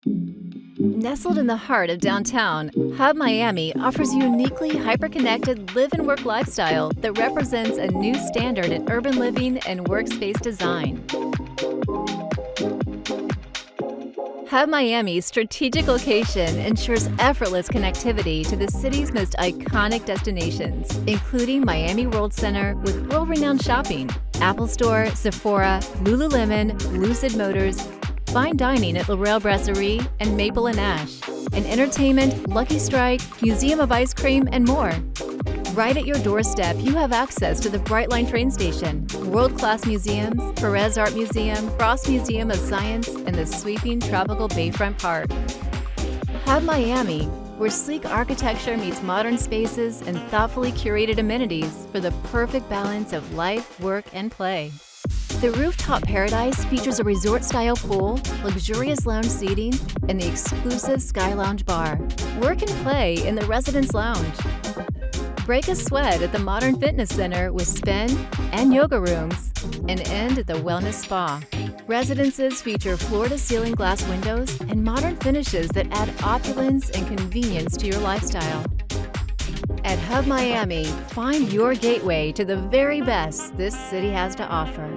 Nestled in the heart of downtown, Hub Miami offers a uniquely hyper-connected live and work lifestyle that represents a new standard in urban living and workspace design. Hub Miami's strategic location ensures effortless connectivity to the city's most iconic destinations, including Miami World Center with world-renowned shopping, Apple Store, Sephora, Lululemon, Lucid Motors, fine dining at L'Oreal Brasserie and Maple and Ash, and entertainment, Lucky Strike, Museum of Ice Cream, and more. Right at your doorstep, you have access to the Brightline train station, world-class museums, Perez Art Museum, Frost Museum of Science, and the sweeping tropical Bayfront Park. Hub Miami, where sleek architecture meets modern spaces and thoughtfully curated amenities for the perfect balance of life, work, and play. The rooftop paradise features a resort-style pool, luxurious lounge seating, and the exclusive Sky Lounge bar. Work and play in the Residence Lounge. Break a sweat at the Modern Fitness Center with spin and yoga rooms, and end at the Wellness Spa. Residences feature floor-to-ceiling glass windows and modern finishes that add opulence and convenience to your lifestyle. At Hub Miami, find your gateway to the very best this city has to offer.